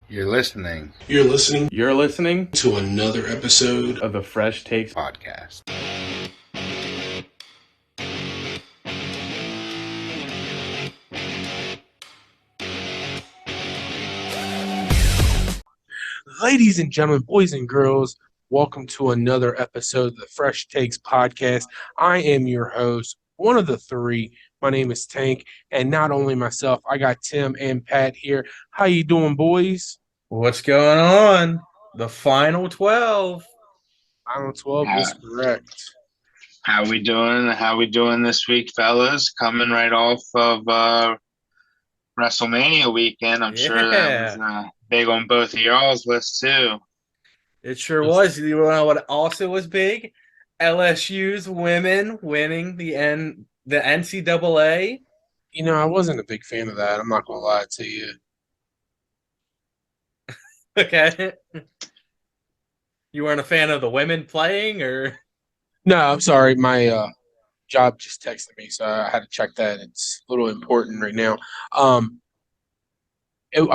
You're listening You're listening to another episode of the Fresh Takes podcast. Ladies and gentlemen, boys and girls, welcome to another episode of the Fresh Takes podcast. I am your host, one of the three. My name is Tank, and not only myself, I got Tim and Pat here. How you doing, boys? What's going on? The final 12. Final 12 is correct. How we doing? How we doing this week, fellas? Coming right off of WrestleMania weekend. I'm sure that was big on both of y'all's lists too. It sure was. You know what also was big? LSU's women winning the NCAA. You know, I wasn't a big fan of that. I'm not going to lie to you. Okay. You weren't a fan of the women playing, or? No, I'm sorry. My job just texted me, so I had to check that. It's a little important right now. I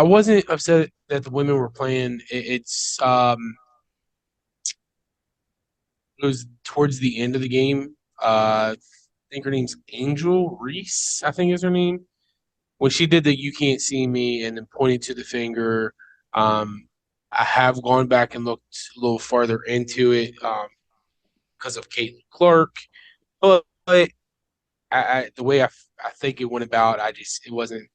wasn't upset that the women were playing. It was towards the end of the game. I think her name's Angel Reese, I think is her name. When she did the "You Can't See Me" and then pointed to the finger, I have gone back and looked a little farther into it because of Caitlin Clark. But the way I think it went about, it wasn't.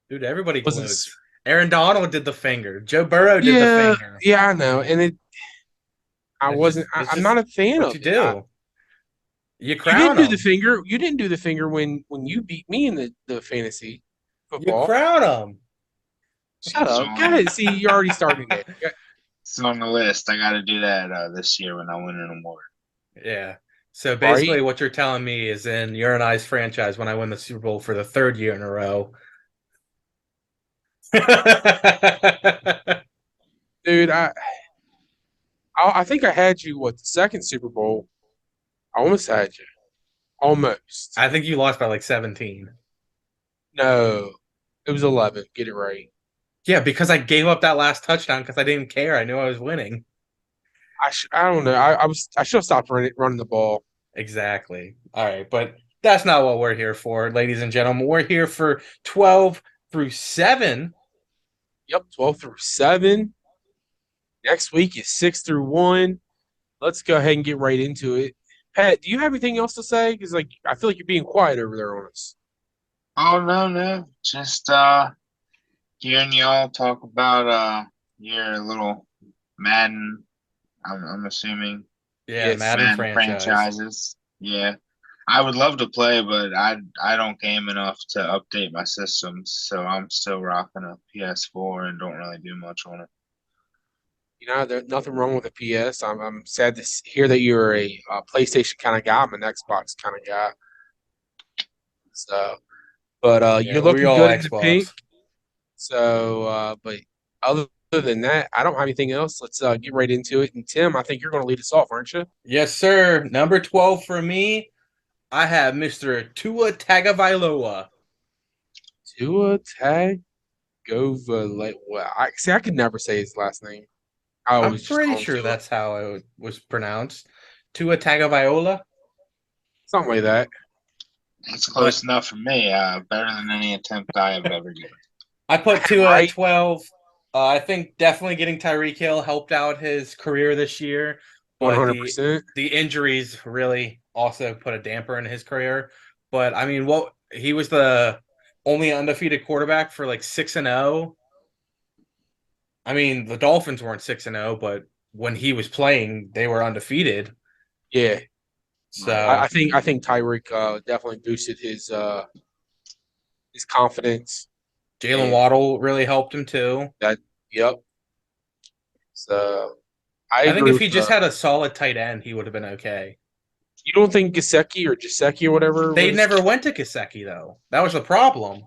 Dude, everybody Wasn't. gloats. Aaron Donald did the finger. Joe Burrow did the Yeah, finger. yeah, I know, and I'm not a fan of what you it. do. You You crown didn't do them. the finger. You didn't do the finger when you beat me in the fantasy You football. crown them. Shut up. Go ahead. See, you're already starting it. It's on the list. I got to do that this year when I win an award. Yeah. So basically, what you're telling me is in your and I's franchise, when I win the Super Bowl for the third year in a row. Dude, I think I had you, the second Super Bowl? I almost had you. Almost. I think you lost by like 17. No, it was 11. Get it right. Yeah, because I gave up that last touchdown because I didn't care. I knew I was winning. I don't know. I should have stopped running the ball. Exactly. All right, but that's not what we're here for, ladies and gentlemen. We're here for 12 through 7. Yep, 12 through 7. Next week is 6 through 1. Let's go ahead and get right into it. Pat, do you have anything else to say? Because I feel like you're being quiet over there on us. Oh no. Just hearing y'all talk about your little Madden. I'm assuming. Yeah, Yes, Madden franchises. Yeah. I would love to play, but I don't game enough to update my systems, so I'm still rocking a PS4 and don't really do much on it. You know, there's nothing wrong with a PS. I'm sad to hear that you're a PlayStation kind of guy. I'm an Xbox kind of guy. So, but Yeah, you're we looking all good in the Xbox. pink. So, but other than that, I don't have anything else. Let's get right into it. And Tim, I think you're going to lead us off, aren't you? Yes, sir. Number 12 for me, I have Mr. Tua Tagovailoa. Tua Tagovailoa. Well, I could never say his last name. I I'm always just pretty call him sure Tua. that's how it was pronounced. Tua Tagovailoa. Something like that. It's close enough for me. Better than any attempt I have ever given. I put Tua Right. at 12. I think definitely getting Tyreek Hill helped out his career this year. But 100%. the injuries really also put a damper in his career. But I mean, he was the only undefeated quarterback for like 6-0. I mean, the Dolphins weren't 6-0, but when he was playing, they were undefeated. Yeah. So I think Tyreek definitely boosted his confidence. Jalen And Waddle really helped him too. Yep. So I I think agree if with he just had a solid tight end, he would have been okay. You don't think Gesicki or whatever They was? never went to Gesicki though. That was the problem.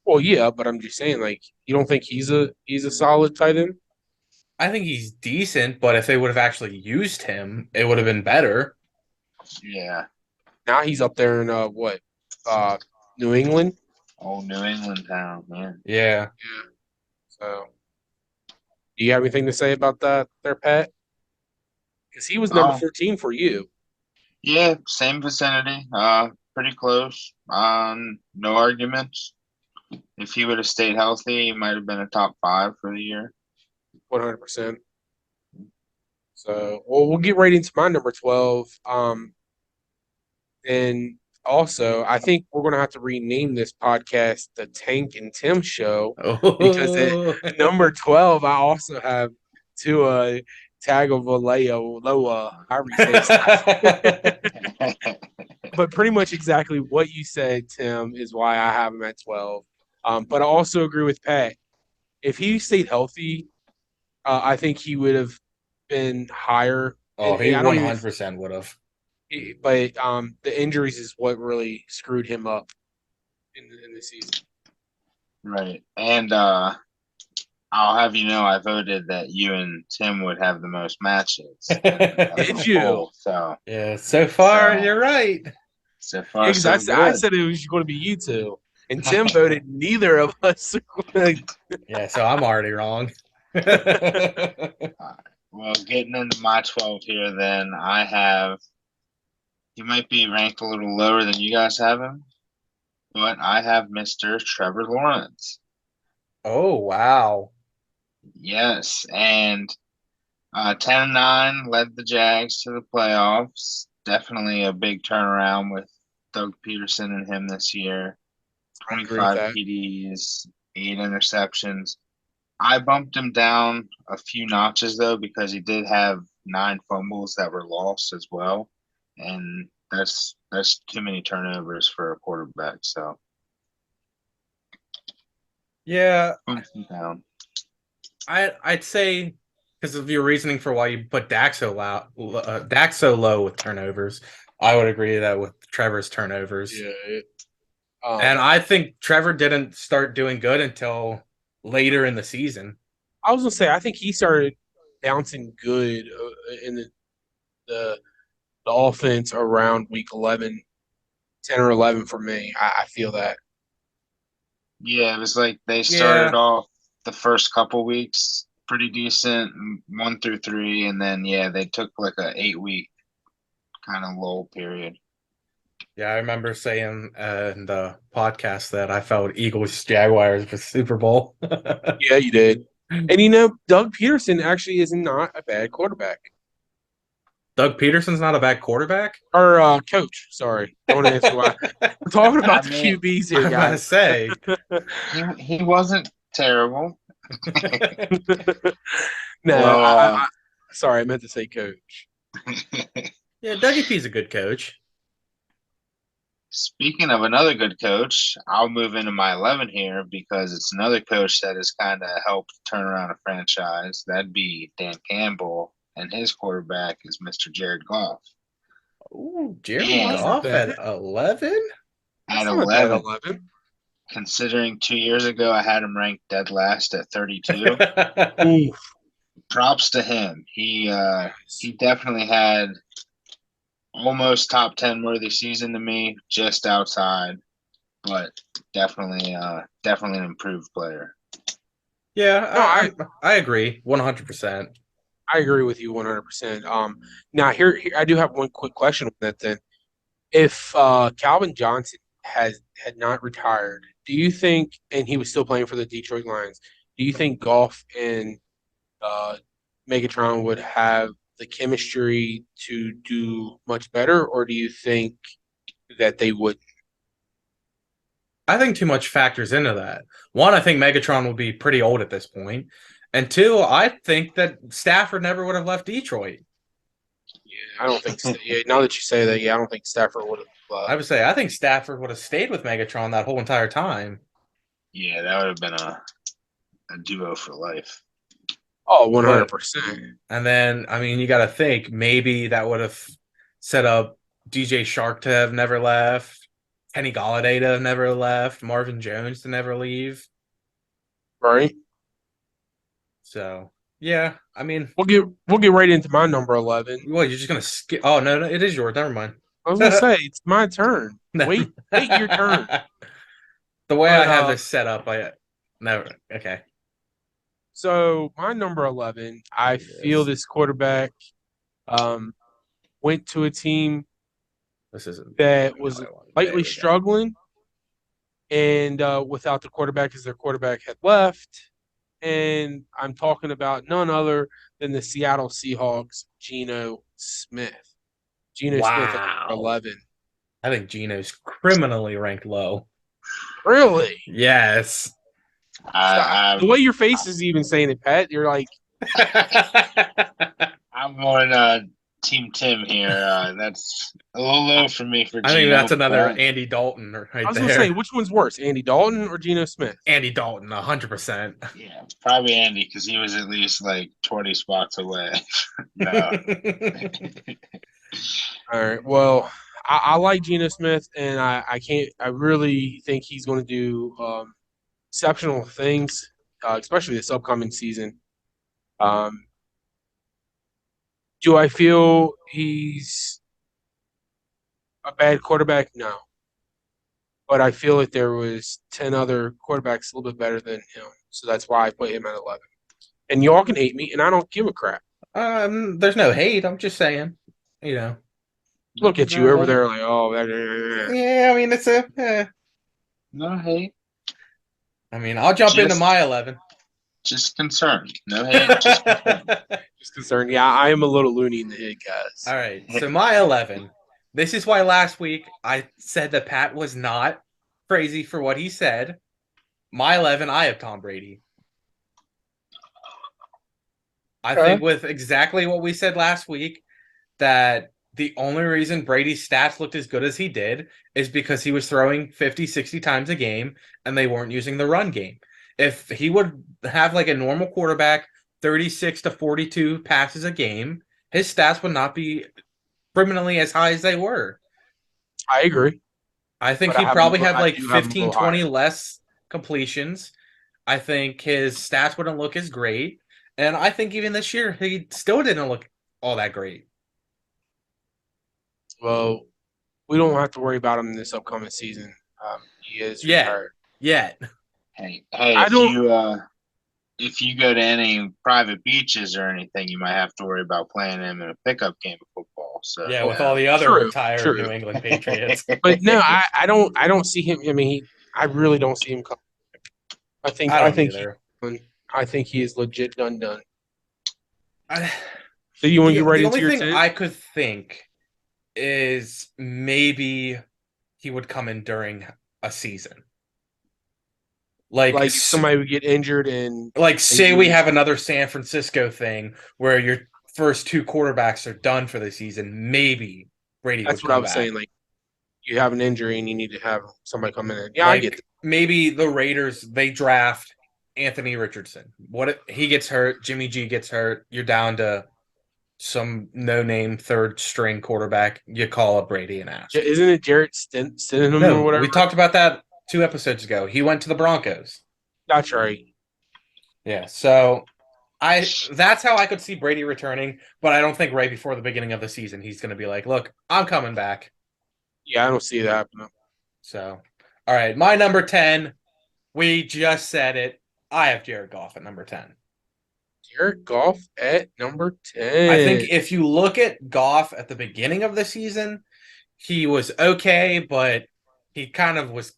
Well, yeah, but I'm just saying, you don't think he's a solid tight end? I think he's decent, but if they would have actually used him, it would have been better. Yeah. Now he's up there in New England. Old New England town, man. Yeah. Yeah. So, do you have anything to say about that, there, Pat? Because he was number Oh, 14 for you. yeah, same vicinity. Pretty close. No arguments. If he would have stayed healthy, he might have been a top 5 for the year. 100%. So, well, we'll get right into my number 12. And also, I think we're going to have to rename this podcast the Tank and Tim Show because at Oh. number 12, I also have Tua Tagovailoa, however you say his last name. But pretty much exactly what you said, Tim, is why I have him at 12. But I also agree with Pat. If he stayed healthy, I think he would have been higher. Oh, And he I don't even, 100% would have. but the injuries is what really screwed him up in the season. Right. And I'll have you know I voted that you and Tim would have the most matches out of Did the you? poll. So Yeah, so far So- you're right. so Yeah, far because so I good. said it was going to be you two, and Tim voted neither of us. Yeah, so I'm already wrong. Well, getting into my 12 here, then I have. He might be ranked a little lower than you guys have him, but I have Mr. Trevor Lawrence. Oh, wow. Yes, and 10-9 led the Jags to the playoffs. Definitely a big turnaround with Doug Peterson and him this year. I agree with 25 that. PDs, 8 interceptions. I bumped him down a few notches though because he did have 9 fumbles that were lost as well, and that's too many turnovers for a quarterback. So Yeah, bumped him down. I'd say because of your reasoning for why you put Dak so low with turnovers, I would agree that with Trevor's turnovers. Yeah. And I think Trevor didn't start doing good until later in the season. I was gonna say I think he started bouncing good in the the offense around week 11, 10 or 11 for me. I feel that. Yeah, it was like they started Yeah, off the first couple weeks pretty decent, 1 through 3, and then yeah, they took like a 8 week kind of lull period. yeah, I remember saying in the podcast that I felt Eagles Jaguars for Super Bowl. Yeah, you did. And Doug Peterson actually is not a bad quarterback. Doug Peterson's not a bad quarterback. Or coach, sorry. Don't answer why. We're talking I about the mean, QBs I'm here, about to guys. say. he wasn't terrible. No, Well, sorry, I meant to say coach. Yeah, Dougie P's a good coach. speaking of another good coach, I'll move into my 11 here because it's another coach that has kind of helped turn around a franchise. That'd be Dan Campbell, and his quarterback is Mr. Jared Goff. Ooh, Jared That's And not Goff at bad. 11? at That's not a bad 11, 11. considering 2 years ago I had him ranked dead last at 32, Ooh, props to him. He definitely had almost top 10 worthy season to me, just outside, but definitely an improved player. Yeah, no, I agree 100%. I agree with you 100%. Now here I do have one quick question on that then. If Calvin Johnson had not retired, do you think, and he was still playing for the Detroit Lions, do you think Goff and uh, Megatron would have the chemistry to do much better, or do you think that they would? I think too much factors into that. One, I think Megatron will be pretty old at this point. And two, I think that Stafford never would have left Detroit. Yeah, I don't think. Yeah, now that you say that, yeah, I don't think Stafford would have. I would say I think Stafford would have stayed with Megatron that whole entire time. Yeah, that would have been a duo for life. Oh, 100%. And then, I mean, you got to think maybe that would have set up DJ Shark to have never left, Kenny Galladay to have never left, Marvin Jones to never leave. Right. So, yeah, I mean, We'll get right into my number 11. well, you're just gonna skip. Oh no, it is yours. Never mind. I was gonna say it's my turn. No. Wait your turn. The way I But have this set up, I never. Okay. So my number 11, I feel Yes. this quarterback um, went to a team This isn't that going how was I wanted. There lightly we go. struggling, and without the quarterback, as their quarterback had left. And I'm talking about none other than the Seattle Seahawks, Geno Smith. Geno Smith at number Wow. 11. I think Gino's criminally ranked low. Really? Yes. Stop. The way your face is even saying it, Pat, you're like, I I'm on Team Tim here. That's a little low for me for think Gino, that's another but Andy Dalton I right was going to say, there. which one's worse, Andy Dalton or Geno Smith? Andy Dalton, 100%. yeah, it's probably Andy because he was at least like 20 spots away. No. All right. Well, I like Geno Smith, and I can't. I really think he's going to do exceptional things, especially this upcoming season. Um, do I feel he's a bad quarterback? No, but I feel like there was 10 other quarterbacks a little bit better than him, so that's why I put him at 11. And y'all can hate me, and I don't give a crap. There's no hate. I'm just saying, you know. Look at you No over hate. there, like, oh, Yeah, I mean, it's a. No hate. I mean, I'll jump into Just my 11. just concerned. No hate, just concerned. just concerned. Yeah, I am a little loony in the head, All guys. right, so my 11. This is why last week I said that Pat was not crazy for what he said. My 11, I have Tom Brady. I Okay. think with exactly what we said last week, that the only reason Brady's stats looked as good as he did is because he was throwing 50, 60 times a game and they weren't using the run game. If he would have like a normal quarterback, 36 to 42 passes a game, his stats would not be criminally as high as they were. I agree, I think but I he'd have him. probably have I like do have him a 15, little 20 higher. less completions. I think his stats wouldn't look as great. And I think even this year, he still didn't look all that great. Well, we don't have to worry about him this upcoming season. He is Yet. retired. Yet. Hey, I don't. if you go to any private beaches or anything, you might have to worry about playing him in a pickup game of football. So, Yeah, you with all know. the other True, retired true. New England Patriots. But no, I don't. I don't see him. I mean, I really don't see him coming. I think. I I don't think he. either. I think he is legit done. I, So you want to get right the into only your thing 10? I could think is maybe he would come in during a season. Like, Like somebody would get injured and say you we would. have another San Francisco thing where your first two quarterbacks are done for the season. Maybe Brady would That's what I come was saying. back. Like you have an injury and you need to have somebody come in. Yeah, I get Like that. maybe the Raiders they draft Anthony Richardson. What if he gets hurt? Jimmy G gets hurt. You're down to some no-name third string quarterback. You call up Brady and ask. Isn't it Jarrett Stidham or No, whatever? we talked about that 2 episodes ago. He went to the Broncos. That's right. Yeah, so that's how I could see Brady returning, but I don't think right before the beginning of the season he's going to be like, "Look, I'm coming back." Yeah, I don't see that happening. So, all right, my number 10, we just said it. I have Jared Goff at number 10. Jared Goff at number I think 10. if you look at Goff at the beginning of the season, he was okay, but he kind of was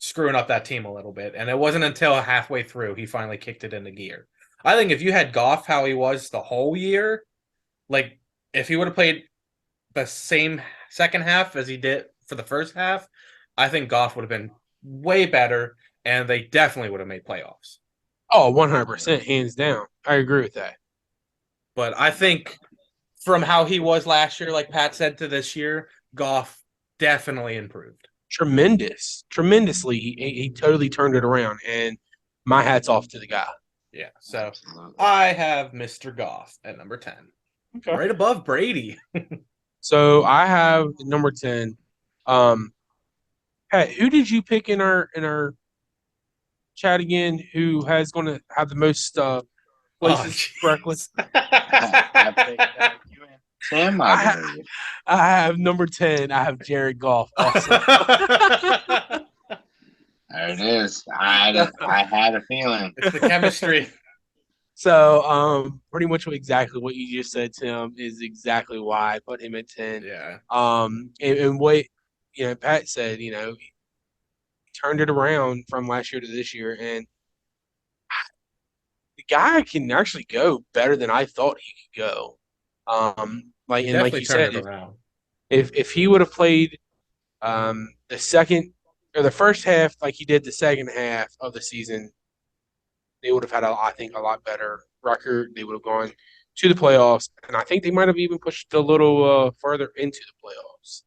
screwing up that team a little bit. And it wasn't until halfway through he finally kicked it into gear. I think if you had Goff how he was the whole year, like if he would have played the same second half as he did for the first half, I think Goff would have been way better and they definitely would have made playoffs. Oh, 100%, hands down. I agree with that. But I think from how he was last year, like Pat said, to this year, Goff definitely improved. Tremendously. He totally turned it around, and my hat's off to the guy. Yeah. So Absolutely. I have Mr. Goff at number 10, Okay. right above Brady. So I have number 10. Pat, who did you pick in our chat again? Who has going to have the most places correctly? I picked you and Tim, I I, believe. I have number 10. I have Jared Goff also. There it is. I had a feeling. It's the chemistry. So, pretty much exactly what you just said, Tim, is exactly why I put him at 10. Yeah, And what Pat said, he turned it around from last year to this year, and the guy can actually go better than I thought he could go. he Like definitely you turned said, it around. if he would have played the second or the first half like he did the second half of the season, they would have had, I think, a lot better record. They would have gone to the playoffs, and I think they might have even pushed a little further into the playoffs.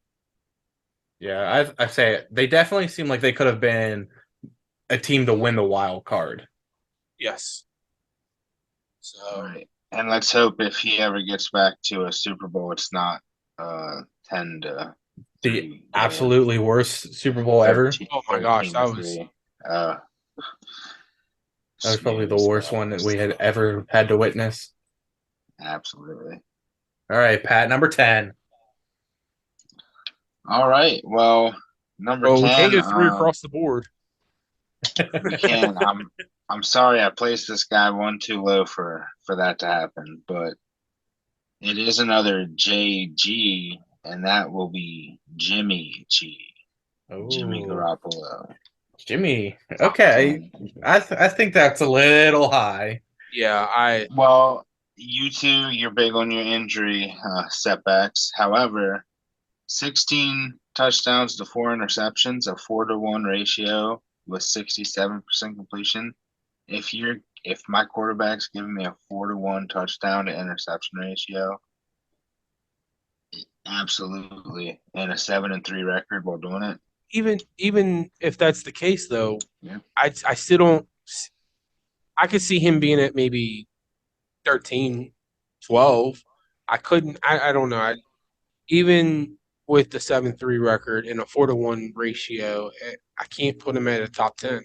Yeah, I say it. They definitely seem like they could have been a team to win the wild card. Yes. So, Right. And let's hope if he ever gets back to a Super Bowl, it's not 10 to The 3 game, absolutely worst Super Bowl ever. 13, oh my gosh, 13 that to was 3. Uh, That was probably the snooze worst one that we fest. had ever had to witness. Absolutely. All right, Pat, number 10. All right. Well, number well, we can't 10, go three across the board. we can. I'm sorry I placed this guy one too low for that to happen, but it is another JG, and that will be Jimmy G. Jimmy Oh, Garoppolo. Jimmy. Top Okay. 10. I think that's a little high. Yeah, I Well, you two, you're big on your injury setbacks. However, 16 touchdowns to 4 interceptions, a 4-to-1 ratio with 67% completion. If my quarterback's giving me a 4-to-1 touchdown to interception ratio, absolutely, and a 7-3 record while doing it. even if that's the case though, Yeah. I still don't. I could see him being at maybe 13, 12. I couldn't. I don't know. Even with the 7-3 record and a 4-to-1 ratio, I can't put him at a top 10.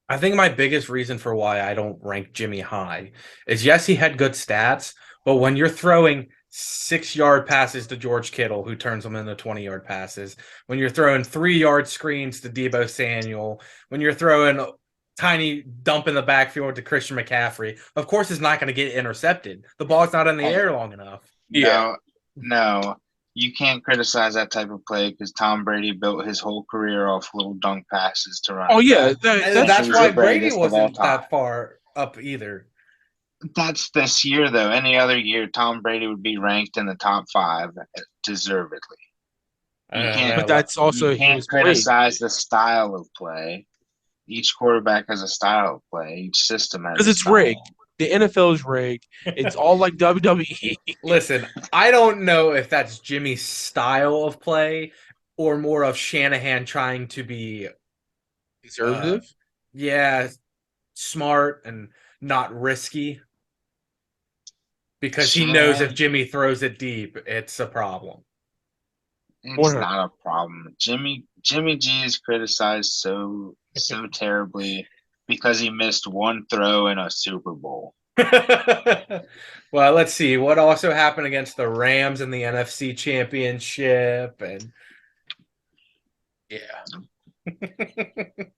I think my biggest reason for why I don't rank Jimmy high is yes, he had good stats, but when you're throwing 6 yard passes to George Kittle, who turns them into 20-yard passes, when you're throwing 3 yard screens to Debo Samuel, when you're throwing tiny dump in the backfield to Christian McCaffrey, of course it's not going to get intercepted. The ball's not in the Hey, air long enough. Yeah, no, no, you can't criticize that type of play because Tom Brady built his whole career off little dunk passes to oh running yeah, backs. that's That's He's the why true. Brady greatest of all wasn't time. that far up either. That's this year, though. Any other year, Tom Brady would be ranked in the top 5 deservedly. I You don't can't But know. that's you also he can't was playing. criticize the style of play. Each quarterback has a style of play. Each system has Because a it's rigged. style. The NFL is rigged. It's all like WWE. Listen, I don't know if that's Jimmy's style of play or more of Shanahan trying to be, uh, Conservative. yeah, smart and not risky because he knows if Shanahan, Jimmy throws it deep, it's a problem. it's 100. not a problem. Jimmy G is criticized so terribly because he missed one throw in a Super Bowl. Well, let's see what also happened against the Rams in the NFC Championship, and Yeah. I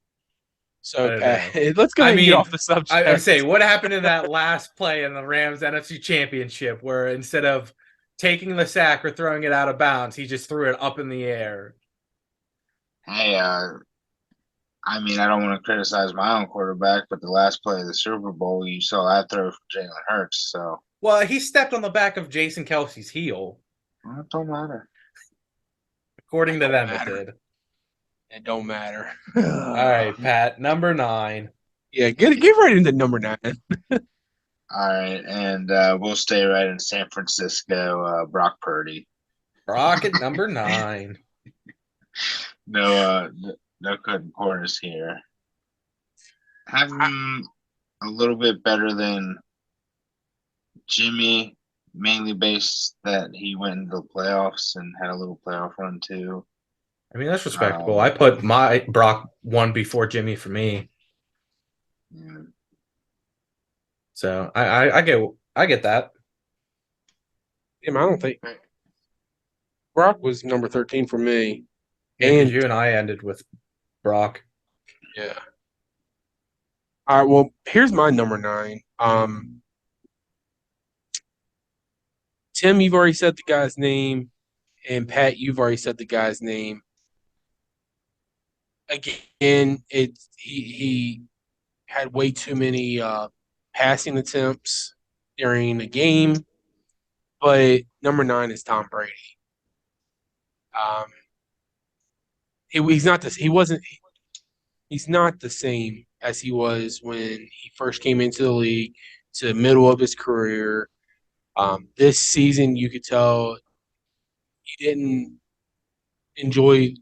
So don't Pat, know. let's go I ahead and get mean, off the I subject. say what happened in that last play in the Rams NFC Championship, where instead of taking the sack or throwing it out of bounds, he just threw it up in the air. Hey, I mean, I don't want to criticize my own quarterback, but the last play of the Super Bowl, you saw that throw from Jalen Hurts. So Well, he stepped on the back of Jason Kelsey's heel. well, it don't matter. According It to don't them, it matter. did. It don't matter. All right, Pat, number 9. Yeah, get right into number 9. All right, and we'll stay right in San Francisco. Brock Purdy. Brock at number 9. No, no cutting corners here. Have him a little bit better than Jimmy, mainly based that he went into the playoffs and had a little playoff run too. I mean, that's respectable. I Um, put my Brock 1 before Jimmy for me. yeah. So I get that. Damn, I don't think Brock was number 13 for me. Yeah, because And you and I ended with Brock. yeah. All right, well, here's my number 9. Tim, you've already said the guy's name, and Pat, you've already said the guy's name. Again, he had way too many passing attempts during the game, but number 9 is Tom Brady. Um, he's not this. He wasn't. He's not the same as he was when he first came into the league to the middle of his career. This season, you could tell he didn't enjoy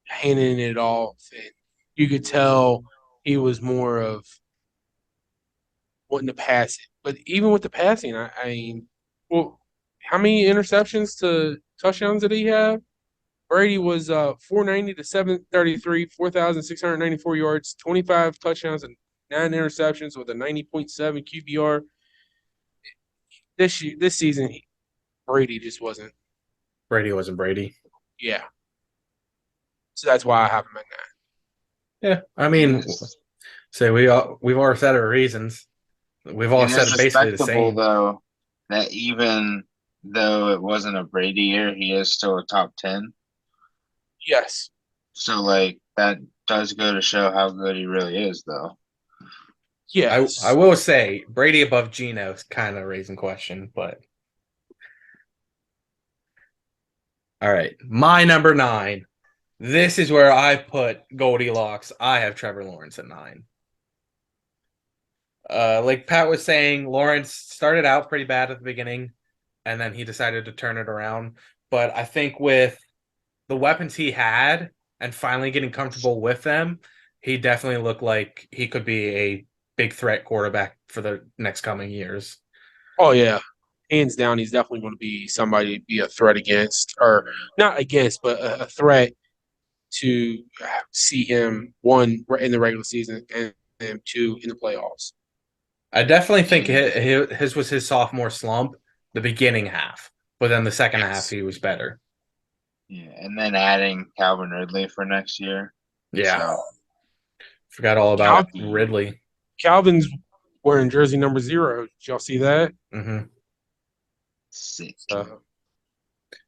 handing it off, and you could tell he was more of wanting to pass it. But even with the passing, I mean, well, how many interceptions to touchdowns did he have? Brady was 490 to 733, 4,694 yards, 25 touchdowns, and 9 interceptions with a 90.7 QBR. This season, Brady just wasn't. Brady wasn't Brady. Yeah, so that's why I have him in that. Yeah, I mean, so we've all said our reasons. We've all It said is basically the respectable same. though that even though it wasn't a Brady year, he is still a top 10. Yes, So like that does go to show how good he really is, though. I yes. will say Brady above Geno is kind of raising question, but all right, my number 9. This is where I put Goldilocks. I have Trevor Lawrence at 9. Like Pat was saying, Lawrence started out pretty bad at the beginning, and then he decided to turn it around. But I think with the weapons he had and finally getting comfortable with them, he definitely looked like he could be a big threat quarterback for the next coming years. Oh yeah, hands down, he's definitely going to be somebody to be a threat against, or not against, but a threat to see him one in the regular season and two in the playoffs. I definitely think Yeah, his was his sophomore slump, the beginning half, but then the second half Yes. he was better. yeah, and then adding Calvin Ridley for next year. Yeah, So forgot all Cal- about Ridley. Calvin's wearing jersey number 0. Did y'all see that? sick. So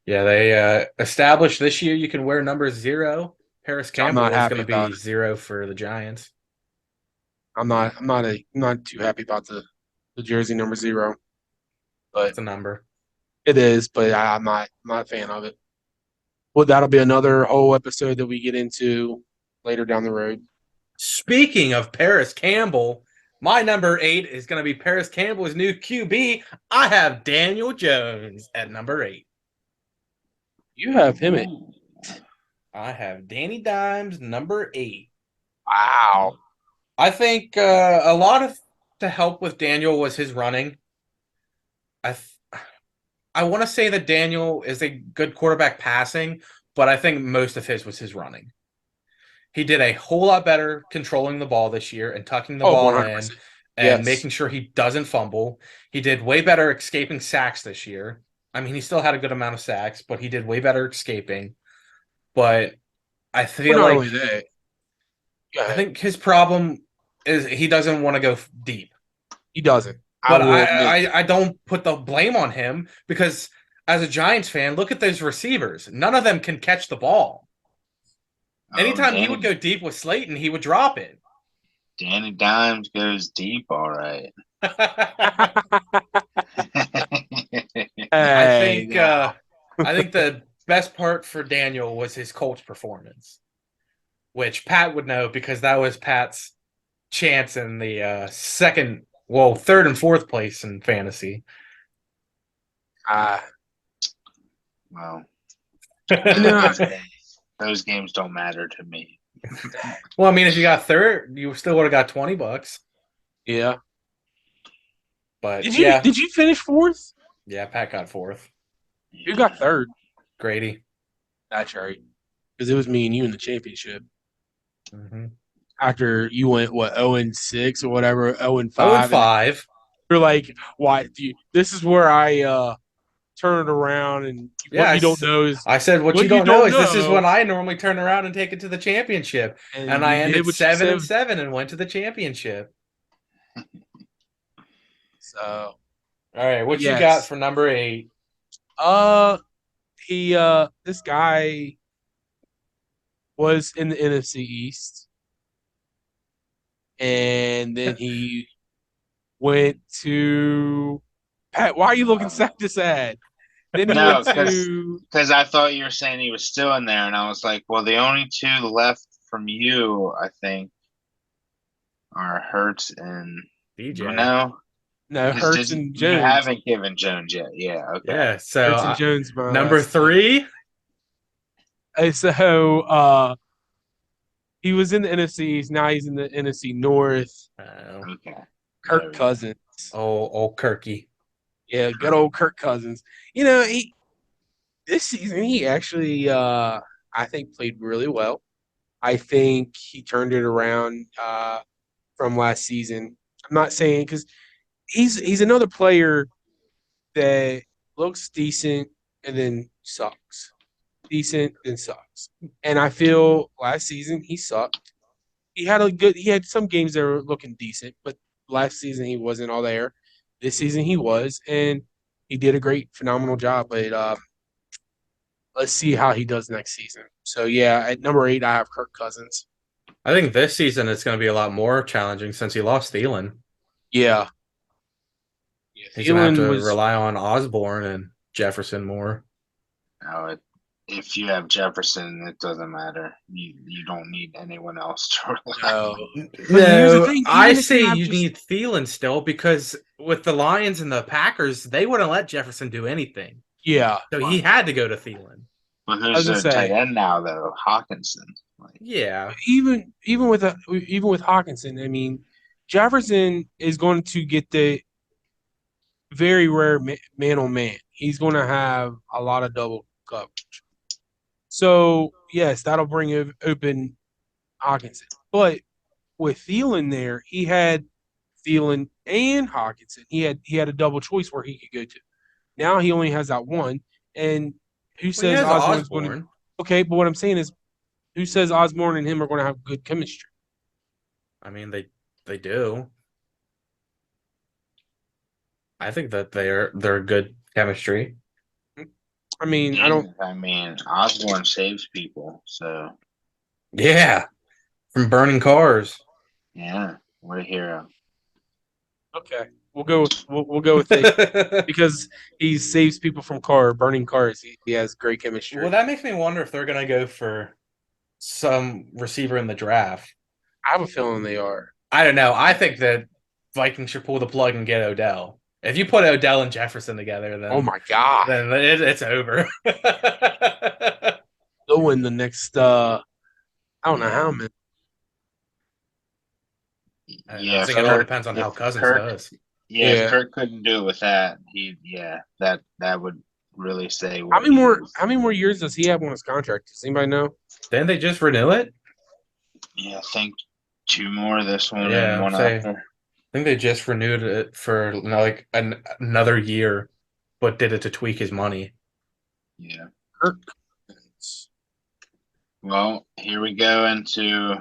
Yeah, they established this year you can wear number 0. Paris I'm not Campbell is going happy to about be it. 0 for the Giants. I'm not too happy about the jersey number 0, but It's a number. it is. But I'm not a fan of it. Well, that'll be another whole episode that we get into later down the road. Speaking of Paris Campbell, my number 8 is going to be Paris Campbell's new QB. I have Daniel Jones at number 8. You have him at I have Danny Dimes number 8. wow. I think a lot of the help with Daniel was his running. I want to say that Daniel is a good quarterback passing, but I think most of his was his running. He did a whole lot better controlling the ball this year and tucking the Oh, ball in 100%. and Yes. making sure he doesn't fumble. He did way better escaping sacks this year. I mean, he still had a good amount of sacks, but he did way better escaping. But I Well, feel not like only that. Go I ahead. think his problem is he doesn't want to go deep. He doesn't. I But will admit. I don't put the blame on him because as a Giants fan, look at those receivers. None of them can catch the ball. Oh, Anytime he would go deep with Slayton, he would drop it. Danny Dimes goes deep, all right. I Hey, think now. I think the best part for Daniel was his Colts performance, which Pat would know because that was Pat's chance in the third and fourth place in fantasy. Well, No. those games don't matter to me. Well, I mean, if you got third, you still would have got $20. Yeah. But Did you finish fourth? yeah, Pat got fourth. Who got third? Grady. That's right. Because it was me and you in the championship. Mm-hmm. After you went what 0-6 or whatever, 0-5. 0-5. You're like, why? This is where I turn it around, and Yeah, what you don't know is I said what what you don't know is this is when I normally turn around and take it to the championship, and I you did ended what you said. 7-7 and went to the championship. So, All right, what you got yes. for number 8? Uh, he this guy was in the NFC East, and then he went to Pat. Why are you looking sad to sad? Then he went No, to because I thought you were saying he was still in there, and I was like, well, the only two left from you, I think, are Hertz and DJ. no, no because Hurts and you Jones. haven't given Jones yet? Yeah, okay. Yeah. So Hurts and Jones, my number last two. 3. And so he was in the NFC East. Now he's in the NFC North. Oh, Okay, there Kirk we go. Cousins. old Kirky. Yeah, good old Kirk Cousins. He this season he actually I think played really well. I think he turned it around from last season. I'm not saying because he's another player that looks decent and then sucks. Decent then sucks. And I feel last season he sucked. He had some games that were looking decent, but last season he wasn't all there. This season he was, and he did a great, phenomenal job. But let's see how he does next season. So yeah, at number 8 I have Kirk Cousins. I think this season it's going to be a lot more challenging since he lost Thielen. Yeah, yeah. He's going to have to Thielen was rely on Osborne and Jefferson more. Now, if you have Jefferson, it doesn't matter. You don't need anyone else to rely no, on. but here's the No, thing. I Even if you say have you just need Thielen still because with the Lions and the Packers, they wouldn't let Jefferson do anything. yeah, So he had to go to Thielen. But I was who's gonna their tight say end now, though? Hawkinson. Like, Yeah. even with Hawkinson, I mean Jefferson is going to get the very rare man on man. He's going to have a lot of double coverage. So yes, that'll bring open Hawkinson. But with Thielen there, he had Thielen and Hawkinson. He had a double choice where he could go to. Now he only has that one. And who Well, he says has Osborne's going to? Osborne. Okay, but what I'm saying is, who says Osborne and him are going to have good chemistry? I mean, they do. I think that they're good chemistry. I mean, I don't. I mean, Osborne saves people, so Yeah, from burning cars. yeah, what a hero. Okay, we'll go with it because he saves people from burning cars. He has great Well, chemistry. that makes me wonder if they're gonna go for some receiver in the draft. I have a feeling they are. I don't know. I think that Vikings should pull the plug and get Odell. If you put Odell and Jefferson together, Oh my god! then it's over. Go in the next. I don't know Yeah, how many. I yeah. think it all Kirk, depends on if how Cousins Kirk, does. yeah, if Yeah. Kirk couldn't do it with that, that would really say what he is. How many more years does he have on his contract? Does anybody know? Didn't they just renew it? Yeah, I think two more, this one and Yeah, one say I after. think they just renewed it for like another year, but did it to tweak his money. Yeah. Kirk. Well, here we go into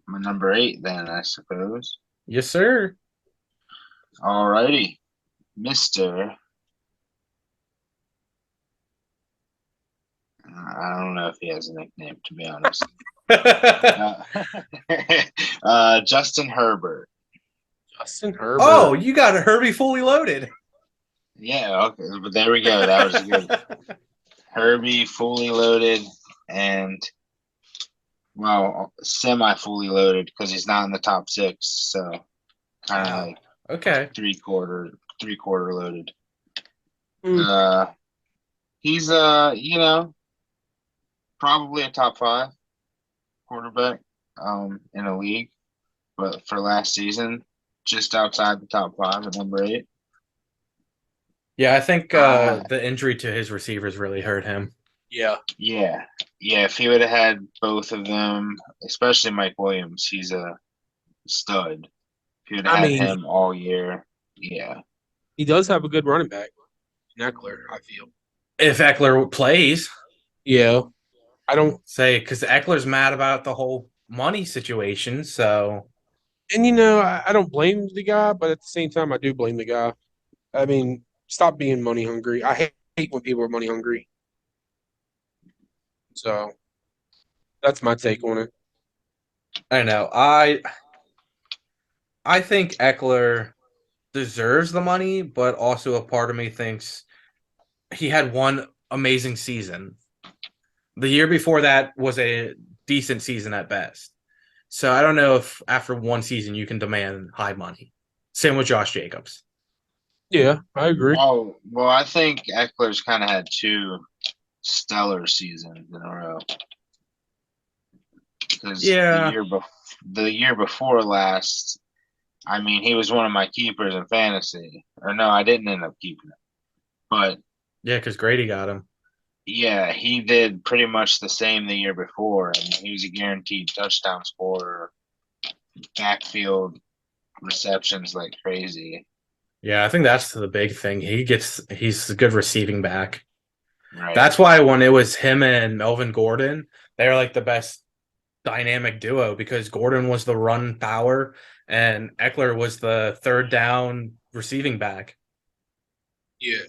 my number 8 then, I suppose. Yes, sir. Alrighty. Mr. I don't know if he has a nickname, to be honest. Uh, Justin Herbert. Justin Herbert. Oh, you got a Herbie fully loaded. Yeah, okay, but there we go. That was good. Herbie fully loaded and well, semi fully loaded because he's not in the top 6, so kind of like Okay. three quarter loaded. Hmm. He's probably a top 5 quarterback in a league, but for last season, just outside the top 5 at number 8. Yeah, I think Ah, the injury to his receivers really hurt him. Yeah. yeah, yeah. If he would have had both of them, especially Mike Williams, he's a stud. If he would have I had mean, him all year, yeah, he does have a good running back, Eckler. I feel. If Eckler plays, Yeah. I don't. say because Eckler's mad about the whole money situation. So And I don't blame the guy, but at the same time, I do blame the guy. I mean, stop being money hungry. I hate hate when people are money hungry. So that's my take on it. I know. I think Eckler deserves the money, but also a part of me thinks he had one amazing season. The year before that was a decent season at best. So I don't know if after one season you can demand high money. Same with Josh Jacobs. Yeah, I agree. Oh, well, I think Eckler's kind of had two stellar seasons in a row because Yeah, the year before last, I mean, he was one of my keepers in fantasy. Or no, I didn't end up keeping him, but yeah, because Grady got him. yeah, he did pretty much the same the year before, and he was a guaranteed touchdown scorer, backfield receptions like crazy. Yeah, I think that's the big thing. He's a good receiving back. Right. That's why when it was him and Melvin Gordon, they were like the best dynamic duo because Gordon was the run power and Eckler was the third down receiving back. Yeah,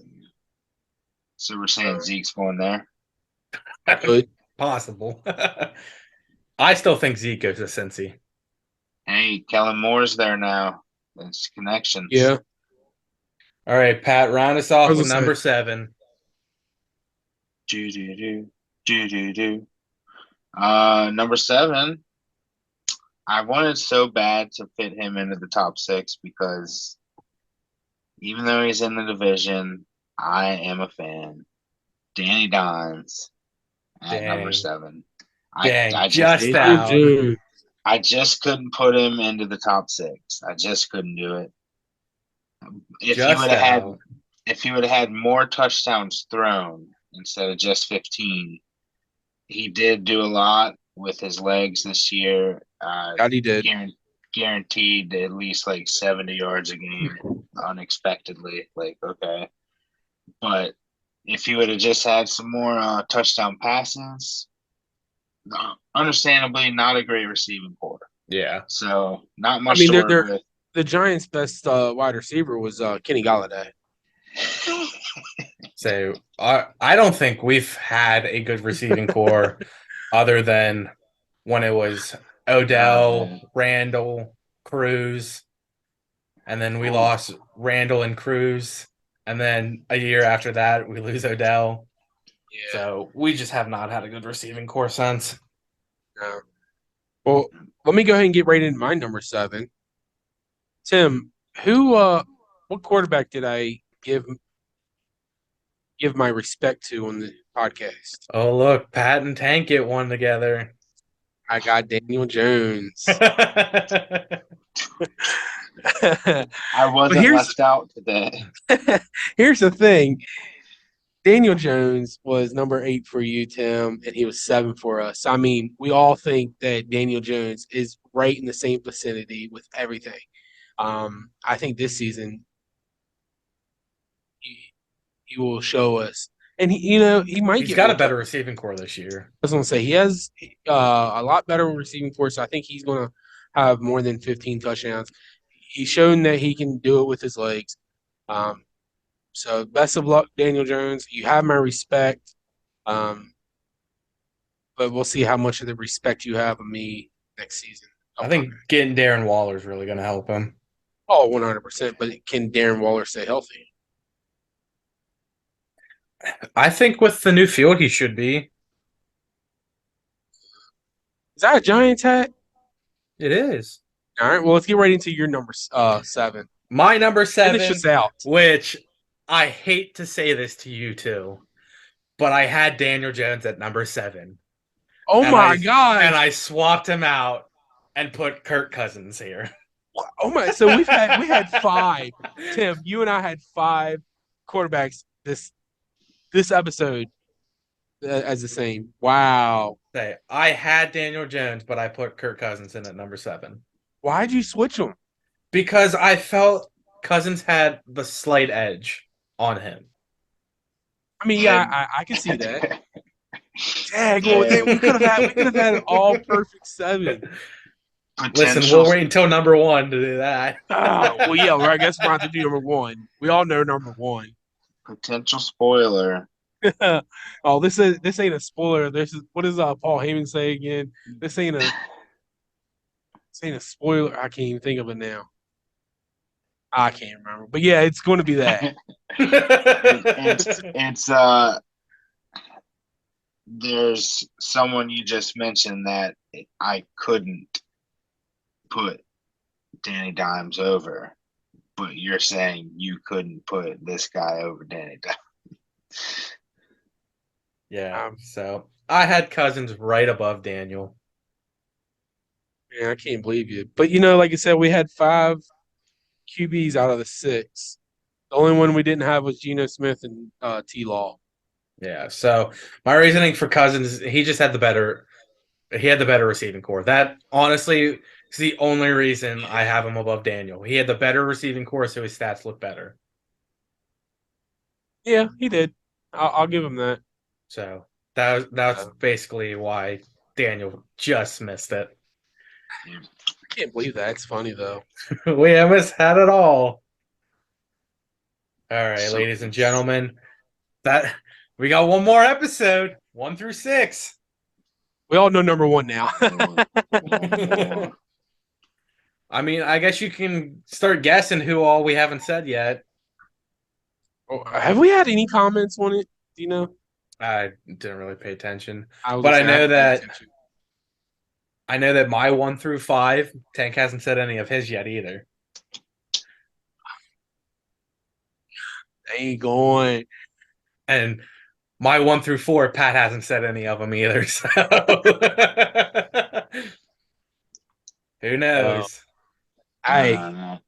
So we're saying Zeke's going there. good. Possible. I still think Zeke goes to Cincy. Hey, Kellen Moore's there now. It's connections. Yeah, All right, Pat, round us I off was with gonna say. number 7. Do do do do do do. Number 7. I wanted so bad to fit him into the top 6 because even though he's in the division, I am a fan. Danny Dimes at number Dang. 7. I Dang. I just Just Daniel out. Jones. I just couldn't put him into the top 6. I just couldn't do it. If he would Just have had out. if he would have had more touchdowns thrown instead of just 15, he did do a lot with his legs this year. God, he did. Guaranteed at least like 70 yards a game unexpectedly. Like, okay. But if he would have just had some more touchdown passes, understandably not a great receiving core. Yeah. So not I much mean, to work they're with. the Giants' best wide receiver was Kenny Galladay. So I don't think we've had a good receiving core other than when it was Oh Odell, man. Randall, Cruz, and then we Ooh, lost Randall and Cruz, and then a year after that we lose Odell. Yeah. So we just have not had a good receiving core since. No. Well, let me go ahead and get right into my number 7. Tim, what quarterback did I give my respect to on the podcast? Oh look, Pat and Tank get one together. I got Daniel Jones. But I wasn't here's left out today. here's the thing. Daniel Jones was number 8 for you, Tim, and he was 7 for us. I mean, we all think that Daniel Jones is right in the same vicinity with everything. I think this season he will show us, and he might He's get got a more. better receiving core this year. I was gonna say he has a lot better receiving force. So I think he's gonna have more than 15 touchdowns. He's shown that he can do it with his legs. Um, so best of luck, Daniel Jones. You have my respect. Um, but we'll see how much of the respect you have of me next season. I Upcoming. think getting Darren Waller is really going to help him. Oh, 100%. But can Darren Waller stay healthy? I think with the new field, he should be. Is that a Giants hat? It is. All right. Well, let's get right into your number 7. My number Finish 7, us out. which I hate to say this to you too, but I had Daniel Jones at number 7. Oh And my and gosh. I swapped him out and put Kirk Cousins here. Oh my! So we had 5. Tim, you and I had 5 quarterbacks this episode as the same. Wow. Say, I had Daniel Jones, but I put Kirk Cousins in at number 7 Why'd you switch them? because I felt Cousins had the slight edge on him. I mean, yeah, And I can see that. Dang, well, and we could have had an all perfect 7. Listen, potential we'll wait until number 1 to do that. Oh, well, yeah. Well, I guess we'll have to do number 1. We all know number 1. Potential spoiler. Oh, this ain't a spoiler. This is what does Paul Heyman say again? This ain't a spoiler. I can't even think of it now. I can't remember. But yeah, it's going to be that. It's there's someone you just mentioned that I couldn't put Danny Dimes over, but you're saying you couldn't put this guy over Danny Dimes. Yeah. So I had Cousins right above Daniel. Yeah, I can't believe you. But you know, like I said, we had 5 QBs out of the 6. The only one we didn't have was Geno Smith and T Law. Yeah. So my reasoning for Cousins, he just had the better. He had the better receiving core. That honestly is the only reason I have him above Daniel. He had the better receiving core, so his stats look better. Yeah, he did. I'll give him that. So that's basically why Daniel just missed it. I can't believe that. It's funny though. We almost had it all. All right, So ladies and gentlemen, that we got one more episode, 1 through 6. We all know number 1 now. one more. I mean, I guess you can start guessing who all we haven't said yet. Oh, have we had any comments on it? Do you know? I didn't really pay attention, I was but gonna I say, know haven't paid that attention. my 1 through 5, Tank hasn't said any of his yet either. They ain't going. And my 1 through 4, Pat hasn't said any of them either. So who knows? Hey. No.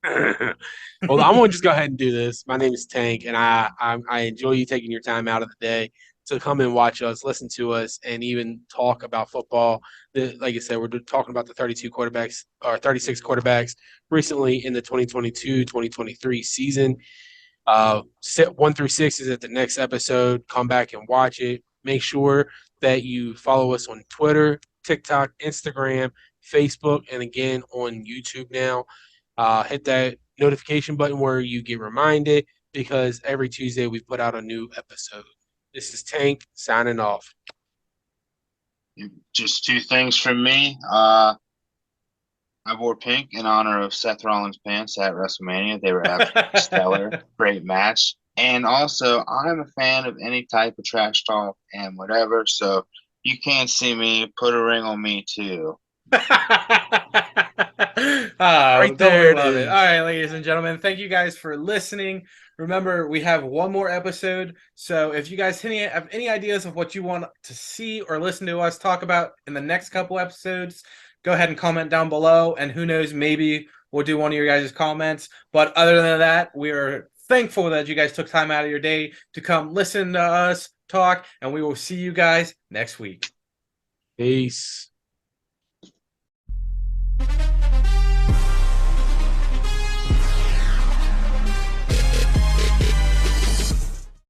Well, I'm gonna just go ahead and do this. My name is Tank, and I enjoy you taking your time out of the day to come and watch us, listen to us, and even talk about football. Like I said, we're talking about the 32 quarterbacks or 36 quarterbacks recently in the 2022-2023 season. 1 through 6 is at the next episode. Come back and watch it. Make sure that you follow us on Twitter, TikTok, Instagram, Facebook, and again on YouTube now. Hit that notification button where you get reminded because every Tuesday we put out a new episode. This is Tank signing off. Just 2 things from me. I wore pink in honor of Seth Rollins' pants at WrestleMania. They were absolutely stellar. Great match. And also, I'm a fan of any type of trash talk and whatever. So you can't see me. Put a ring on me too. Oh, Right don't we there it love it? is. All right, ladies and gentlemen, thank you guys for listening. Remember, we have one more episode. So if you guys have any ideas of what you want to see or listen to us talk about in the next couple episodes, go ahead and comment down below. And who knows, maybe we'll do one of your guys' comments. But other than that, we are thankful that you guys took time out of your day to come listen to us talk. And we will see you guys next week. Peace.